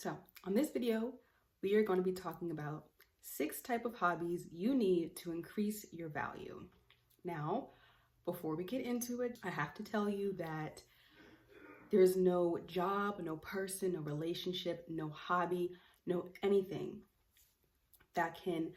So on this video, we are going to be talking about 6 types of hobbies you need to increase your value. Now, before we get into it, I have to tell you that there's no job, no person, no relationship, no hobby, no anything that can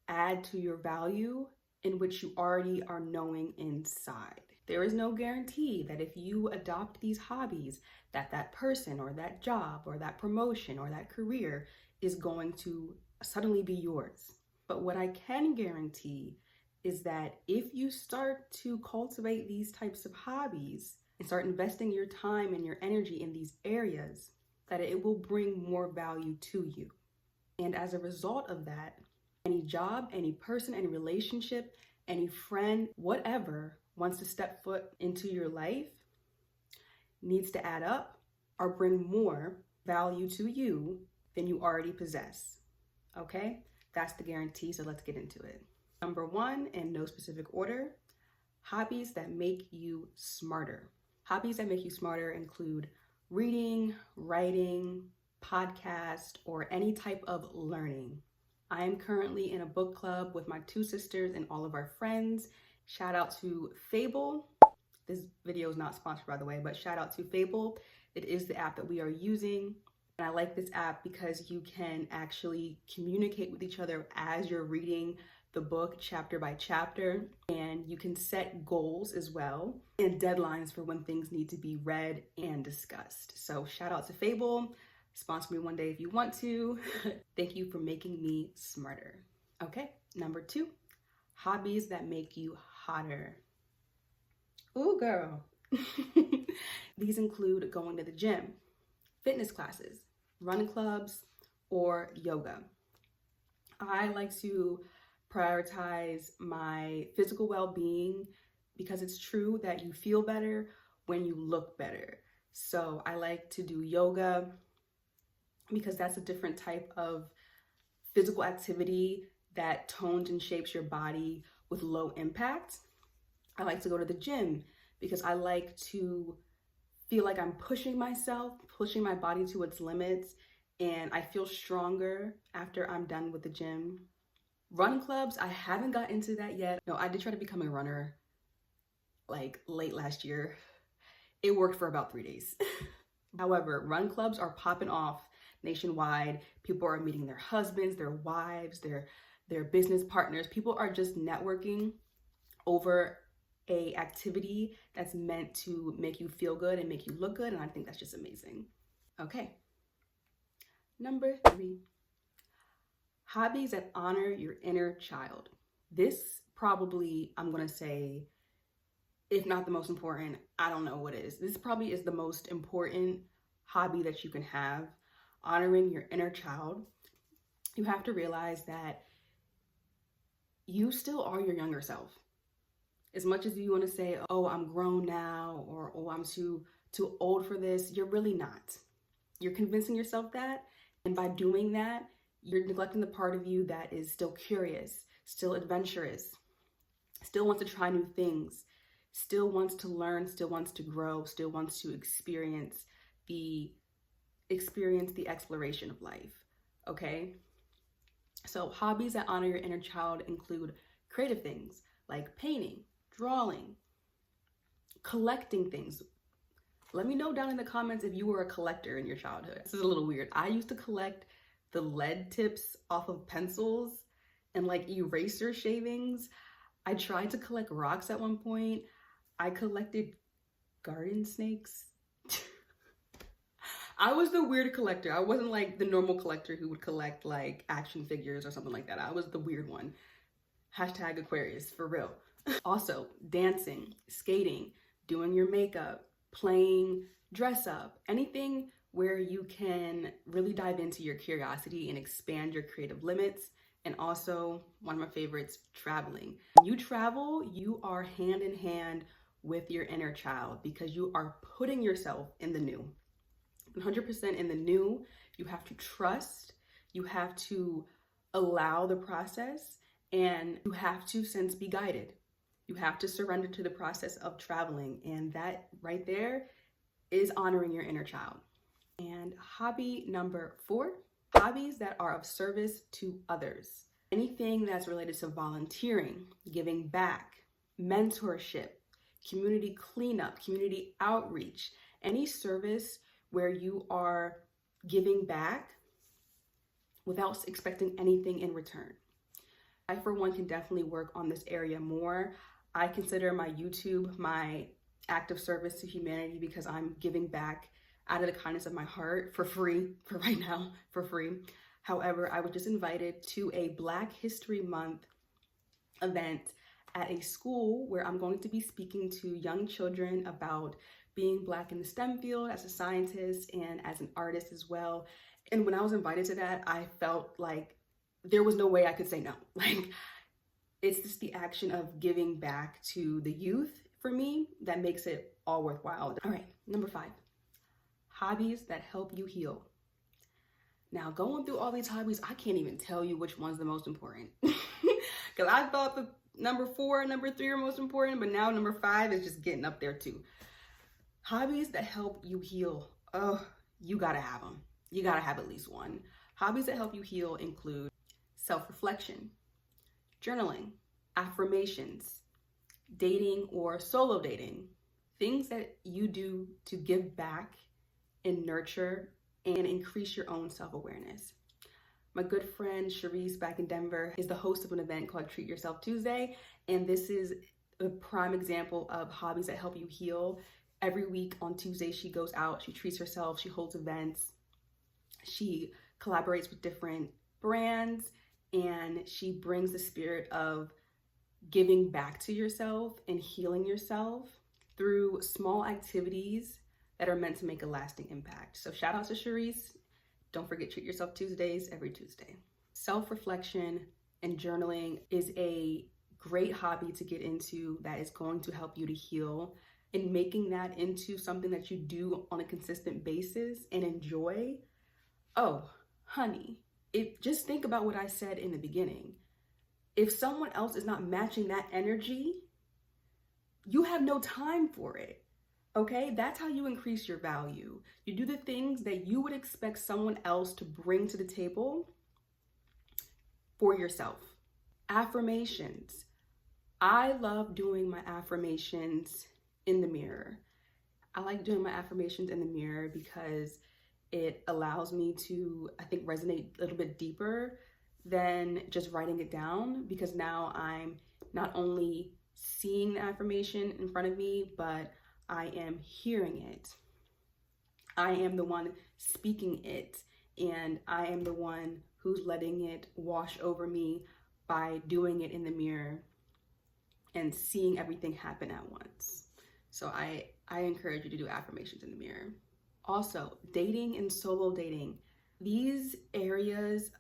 add to your value in which you already are knowing inside. There is no guarantee that if you adopt these hobbies, that person or that job or that promotion or that career is going to suddenly be yours. But what I can guarantee is that if you start to cultivate these types of hobbies and start investing your time and your energy in these areas, that it will bring more value to you. And as a result of that, any job, any person, any relationship, any friend, whatever wants to step foot into your life needs to add up or bring more value to you than you already possess. Okay? That's the guarantee, so let's get into it. Number 1, in no specific order, hobbies that make you smarter. Hobbies that make you smarter include reading, writing, podcast, or any type of learning. I am currently in a book club with my 2 sisters and all of our friends. Shout out to Fable. This video is not sponsored, by the way, but shout out to Fable. It is the app that we are using. And I like this app because you can actually communicate with each other as you're reading the book chapter by chapter, and you can set goals as well and deadlines for when things need to be read and discussed. So shout out to Fable. Sponsor me one day if you want to. Thank you for making me smarter. Okay, number 2, hobbies that make you hotter. Ooh, girl. These include going to the gym, fitness classes, run clubs, or yoga. I like to prioritize my physical well-being because it's true that you feel better when you look better. So I like to do yoga because that's a different type of physical activity that tones and shapes your body with low impact. I like to go to the gym because I like to feel like I'm pushing myself, pushing my body to its limits, and I feel stronger after I'm done with the gym. Run clubs, I haven't got into that yet. No, I did try to become a runner like late last year. It worked for about 3 days. However, run clubs are popping off nationwide. People are meeting their husbands, their wives, their business partners. People are just networking over a activity that's meant to make you feel good and make you look good, and I think that's just amazing. Okay, number 3, hobbies that honor your inner child. This probably, I'm gonna say, if not the most important, I don't know what is. This probably is the most important hobby that you can have, honoring your inner child. You have to realize that you still are your younger self. As much as you want to say, oh, I'm grown now, or oh, I'm too old for this, you're really not. You're convincing yourself that, and by doing that, you're neglecting the part of you that is still curious, still adventurous, still wants to try new things, still wants to learn, still wants to grow, still wants to experience the exploration of life, okay? So hobbies that honor your inner child include creative things like painting, drawing, collecting things. Let me know down in the comments if you were a collector in your childhood. This is a little weird. I used to collect the lead tips off of pencils and like eraser shavings. I tried to collect rocks at one point. I collected garden snakes. I was the weird collector. I wasn't like the normal collector who would collect like action figures or something like that. I was the weird one. Hashtag Aquarius, for real. Also, dancing, skating, doing your makeup, playing dress up, anything where you can really dive into your curiosity and expand your creative limits. And also, one of my favorites, traveling. When you travel, you are hand in hand with your inner child because you are putting yourself in the new. 100% in the new. You have to trust, you have to allow the process, and you have to be guided. You have to surrender to the process of traveling, and that right there is honoring your inner child. And hobby number 4, hobbies that are of service to others. Anything that's related to volunteering, giving back, mentorship, community cleanup, community outreach, any service where you are giving back without expecting anything in return. I, for one, can definitely work on this area more. I consider my YouTube my act of service to humanity because I'm giving back out of the kindness of my heart for free, for right now, for free. However, I was just invited to a Black History Month event at a school where I'm going to be speaking to young children about being Black in the STEM field as a scientist and as an artist as well. And when I was invited to that, I felt like there was no way I could say no. Like, it's just the action of giving back to the youth for me that makes it all worthwhile. All right, number 5, hobbies that help you heal. Now, going through all these hobbies, I can't even tell you which one's the most important. Because I thought the number 4 and number 3 are most important, but now number 5 is just getting up there too. Hobbies that help you heal. Oh, you gotta have them. You gotta have at least one. Hobbies that help you heal include self-reflection, journaling, affirmations, dating or solo dating, things that you do to give back and nurture and increase your own self-awareness. My good friend Cherise back in Denver is the host of an event called Treat Yourself Tuesday, and this is a prime example of hobbies that help you heal. Every week on Tuesday, she goes out, she treats herself, she holds events, she collaborates with different brands, and she brings the spirit of giving back to yourself and healing yourself through small activities that are meant to make a lasting impact. So shout out to Cherise. Don't forget Treat Yourself Tuesdays every Tuesday. Self-reflection and journaling is a great hobby to get into that is going to help you to heal, and making that into something that you do on a consistent basis and enjoy. Oh, honey, just think about what I said in the beginning. If someone else is not matching that energy, you have no time for it. Okay, that's how you increase your value. You do the things that you would expect someone else to bring to the table for yourself. Affirmations. I love doing my affirmations in the mirror. I like doing my affirmations in the mirror because it allows me to, I think, resonate a little bit deeper than just writing it down, because now I'm not only seeing the affirmation in front of me, but I am hearing it. I am the one speaking it, and I am the one who's letting it wash over me by doing it in the mirror and seeing everything happen at once. So I encourage you to do affirmations in the mirror. Also, dating and solo dating. These areas,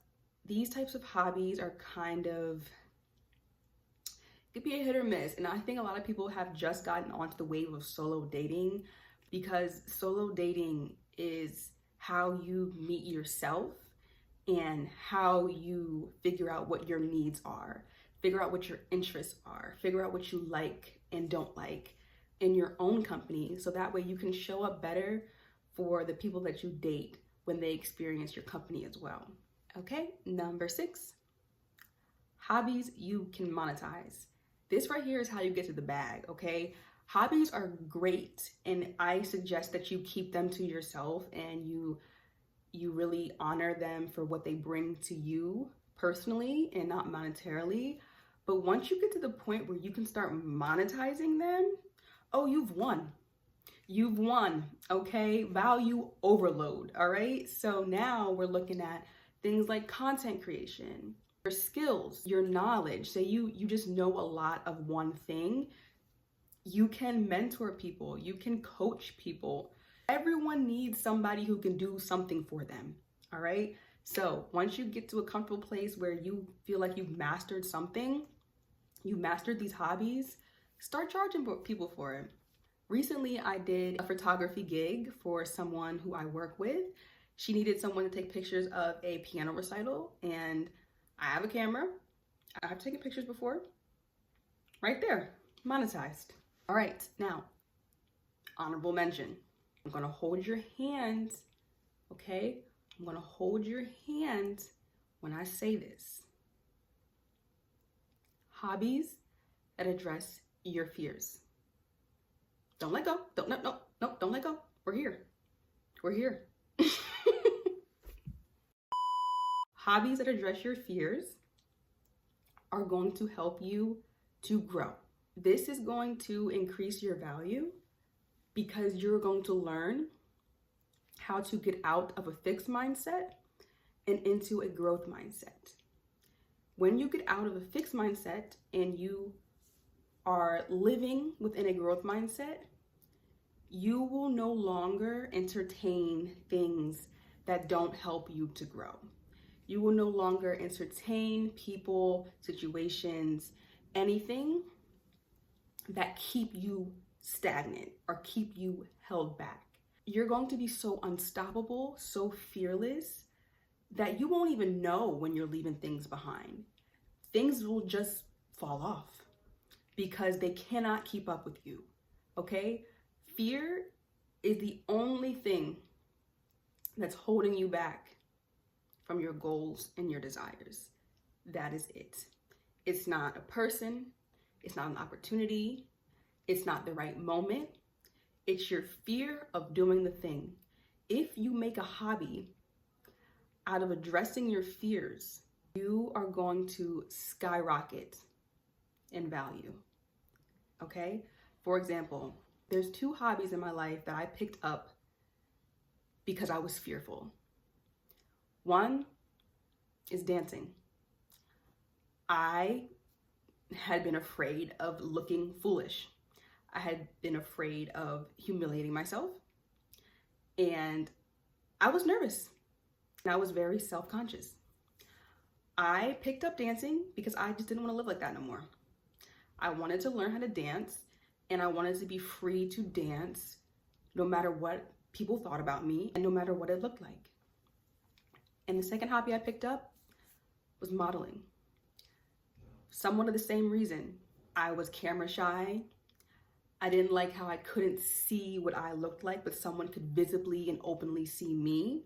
these types of hobbies are kind of, it could be a hit or miss. And I think a lot of people have just gotten onto the wave of solo dating, because solo dating is how you meet yourself and how you figure out what your needs are, figure out what your interests are, figure out what you like and don't like in your own company. So that way you can show up better for the people that you date when they experience your company as well. Okay, number 6, hobbies you can monetize. This right here is how you get to the bag, okay? Hobbies are great, and I suggest that you keep them to yourself and you really honor them for what they bring to you personally and not monetarily. But once you get to the point where you can start monetizing them, oh, you've won. You've won, okay? Value overload, all right? So now we're looking at things like content creation, your skills, your knowledge. Say you just know a lot of one thing. You can mentor people, you can coach people. Everyone needs somebody who can do something for them, all right? So once you get to a comfortable place where you feel like you've mastered something, you mastered these hobbies, start charging people for it. Recently, I did a photography gig for someone who I work with. She needed someone to take pictures of a piano recital, and I have a camera. I've taken pictures before. Right there, monetized. All right, now, honorable mention. I'm gonna hold your hands okay? I'm gonna hold your hand when I say this. Hobbies that address your fears. Don't let go. Don't let go. We're here. We're here. Hobbies that address your fears are going to help you to grow. This is going to increase your value because you're going to learn how to get out of a fixed mindset and into a growth mindset. When you get out of a fixed mindset and you are living within a growth mindset, you will no longer entertain things that don't help you to grow. You will no longer entertain people, situations, anything that keep you stagnant or keep you held back. You're going to be so unstoppable, so fearless, that you won't even know when you're leaving things behind. Things will just fall off because they cannot keep up with you, okay? Fear is the only thing that's holding you back from your goals and your desires. That is it. It's not a person. It's not an opportunity. It's not the right moment. It's your fear of doing the thing. If you make a hobby out of addressing your fears, you are going to skyrocket in value, okay? For example, there's 2 hobbies in my life that I picked up because I was fearful. One is dancing. I had been afraid of looking foolish. I had been afraid of humiliating myself. And I was nervous. And I was very self-conscious. I picked up dancing because I just didn't want to live like that no more. I wanted to learn how to dance, and I wanted to be free to dance no matter what people thought about me and no matter what it looked like. And the second hobby I picked up was modeling. Somewhat of the same reason. I was camera shy. I didn't like how I couldn't see what I looked like, but someone could visibly and openly see me.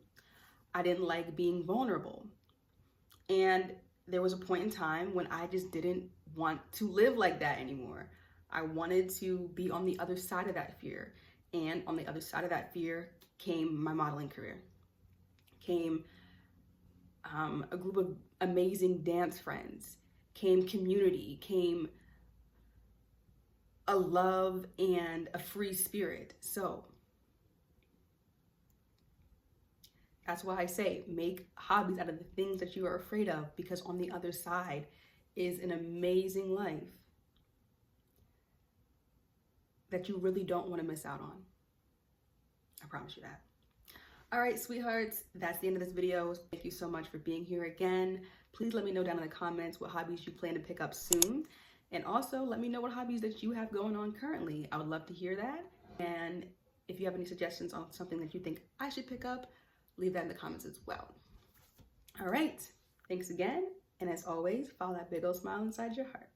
I didn't like being vulnerable. And there was a point in time when I just didn't want to live like that anymore. I wanted to be on the other side of that fear. And on the other side of that fear came my modeling career. Came a group of amazing dance friends, came community, came a love and a free spirit. So that's why I say make hobbies out of the things that you are afraid of, because on the other side is an amazing life that you really don't want to miss out on. I promise you that. All right, sweethearts, that's the end of this video. Thank you so much for being here again. Please let me know down in the comments what hobbies you plan to pick up soon. And also let me know what hobbies that you have going on currently. I would love to hear that. And if you have any suggestions on something that you think I should pick up, leave that in the comments as well. All right, thanks again. And as always, follow that big old smile inside your heart.